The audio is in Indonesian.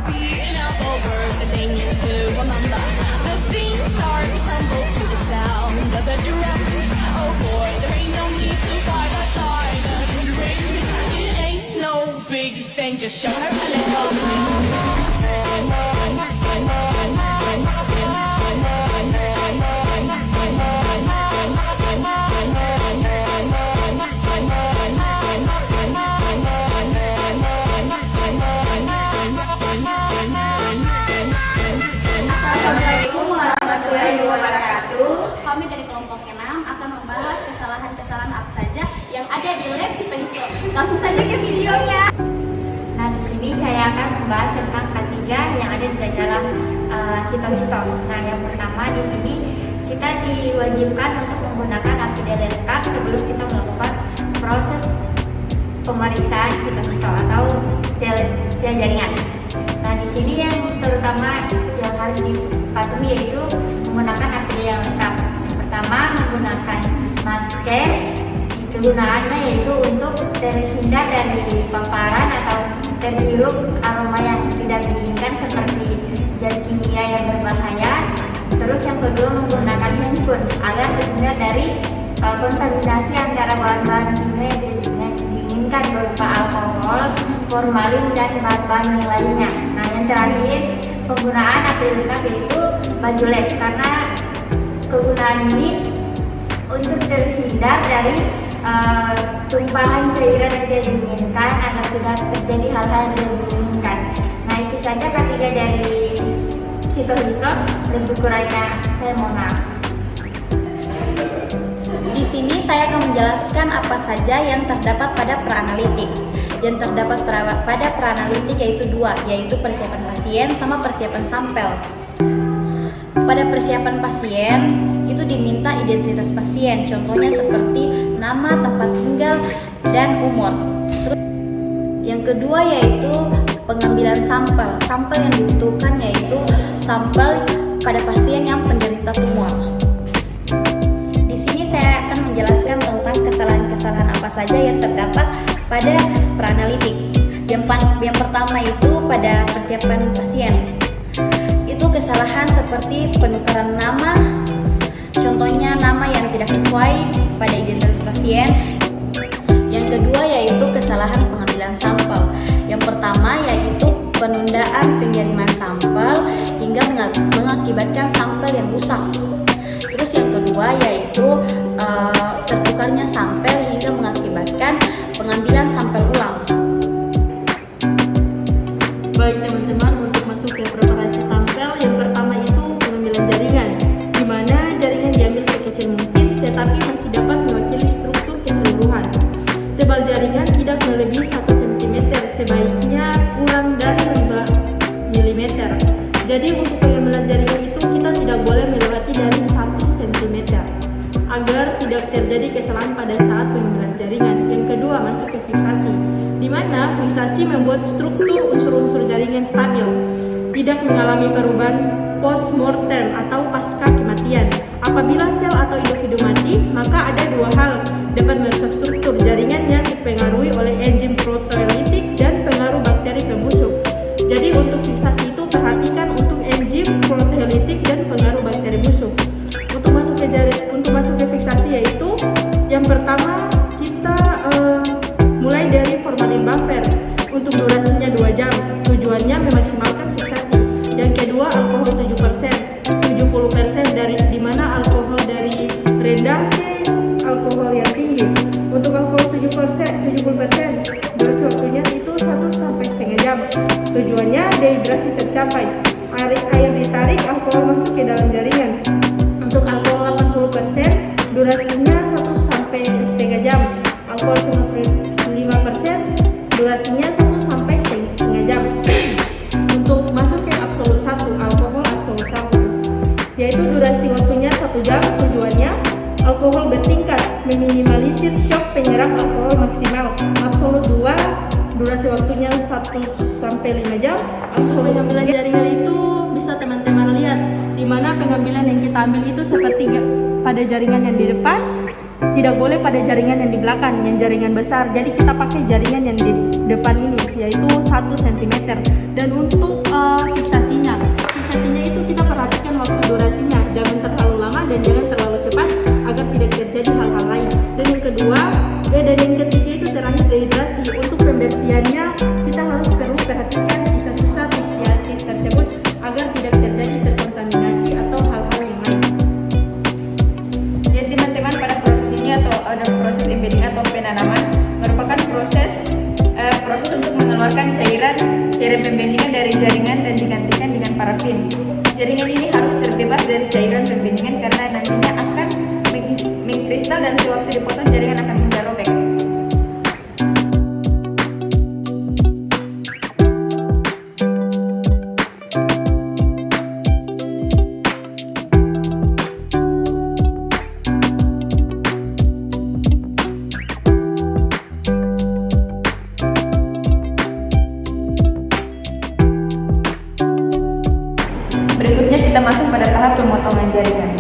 Being up over the thing to remember. The things start to tumble to the sound of the drums. Oh boy, there ain't no need to fight a silent ring. It ain't no big thing, just show her a little Assalamualaikum warahmatullahi wabarakatuh. Kami dari kelompok 6 akan membahas kesalahan-kesalahan apa saja yang ada di lab Sitohisto. Langsung saja ke videonya. Nah, di sini saya akan membahas tentang K3 yang ada di dalam Sitohisto. Nah, yang pertama di sini kita diwajibkan untuk menggunakan APD lengkap sebelum kita melakukan proses pemeriksaan Sitohisto atau sel jaringan. Nah, di sini yang terutama yang harus dipatuhi yaitu menggunakan APD yang lengkap. Yang pertama, menggunakan masker. Kegunaannya yaitu untuk terhindar dari paparan atau terhirup aroma yang tidak diinginkan seperti zat kimia yang berbahaya. Terus yang kedua, menggunakan handscoon agar terhindar dari kontaminasi antara bahan-bahan kimia yang tidak diinginkan berupa alkohol, formalin, dan bahan-bahan yang lainnya. Nah, yang terakhir, penggunaan APD lengkap yaitu baju lab, karena kegunaan ini untuk terhindar dari tumpahan cairan yang tidak diinginkan agar tidak terjadi hal-hal yang tidak diinginkan. Nah, itu saja K3 dari Sitohisto. Lebih kurangnya saya mohon maaf. Di sini saya akan menjelaskan apa saja yang terdapat pada praanalitik. Yang terdapat pada praanalitik yaitu dua, yaitu persiapan pasien sama persiapan sampel. Pada persiapan pasien itu diminta identitas pasien, contohnya seperti nama, tempat tinggal, dan umur. Terus yang kedua yaitu pengambilan sampel. Sampel yang dibutuhkan yaitu sampel pada pasien yang penderita tumor. Di sini saya akan menjelaskan tentang kesalahan-kesalahan apa saja yang terdapat pada praanalitik. Yang pertama itu pada persiapan pasien. Itu kesalahan seperti penukaran nama, contohnya nama yang tidak sesuai pada identitas pasien. Yang kedua yaitu kesalahan pengambilan sampel. Yang pertama yaitu penundaan pengiriman sampel hingga mengakibatkan sampel yang rusak. Terus yang kedua yaitu tertukarnya sampel hingga mengakibatkan pengambilan sampel ulang. Baik teman-teman, untuk masuk ke preparasi sampel, yang pertama itu pengambilan jaringan, di mana jaringan diambil sekecil mungkin tetapi masih dapat mewakili struktur keseluruhan. Tebal jaringan tidak melebihi 1 cm, sebaiknya kurang dari 5 mm. Jadi untuk pengambilan jaringan itu kita tidak boleh melewati dari 1 cm agar tidak terjadi kesalahan pada saat pengambilan jaringan. Yang kedua, masuk ke fiksasi, di mana fiksasi membuat struktur unsur-unsur jaringan stabil, tidak mengalami perubahan post-mortem atau pasca kematian. Apabila sel atau individu mati, maka ada dua hal dapat merusak struktur jaringan yang dipengaruhi oleh enzim proteolitik dan pengaruh bakteri pembusuk. Jadi untuk fiksasi itu perhatikan untuk enzim proteolitik dan pengaruh bakteri busuk. Untuk masuk ke fiksasi yaitu yang pertama kita mulai dari formalin buffer untuk durasinya 2 jam. Tujuannya memaksimalkan fiksasi. Yang kedua, alkohol 7%, 70% dari dimana alkohol dari rendah ke alkohol yang tinggi. Untuk alkohol 70%, durasi waktunya itu 1–1,5 jam. Tujuannya dehidrasi tercapai. Air ditarik, alkohol masuk ke dalam jaringan. Untuk alkohol 80%, durasinya 1–1,5 jam. Alkohol 5%, durasinya 1–1,5 jam. Untuk masuk ke absolut 1, alkohol absolut 1, yaitu durasi waktunya 1 jam. Tujuannya alkohol bertingkat, meminimalisir shock penyerap alkohol maksimal. Absolut 2, durasi waktunya 1–5 jam. Absolut pengambilan jaringan itu bisa teman-teman lihat, di mana pengambilan yang kita ambil itu sepertiga pada jaringan yang di depan, tidak boleh pada jaringan yang di belakang, yang jaringan besar. Jadi kita pakai jaringan yang di depan ini, yaitu 1 cm. Dan untuk fiksasinya itu kita perhatikan waktu durasinya, jangan terlalu lama dan jangan terlalu cepat agar tidak terjadi hal-hal lain. Dan yang kedua, dan yang ketiga itu terakhir dehidrasi. Untuk pembersihannya kita harus perlu perhatikan sisa-sisa fiksi aktif tersebut agar tidak terjadi terkontaminasi atau hal-hal yang lain. Jadi teman-teman, pada proses ini atau ada proses embedding atau penanaman merupakan proses untuk mengeluarkan cairan pembandingan dari jaringan dan digantikan dengan parafin. Jaringan ini harus terbebas dari cairan pembandingan karena nantinya akan mengkristal dan sewaktu dipotong jaringan akan mudah robek. Berikutnya kita masuk pada tahap pemotongan jaringan.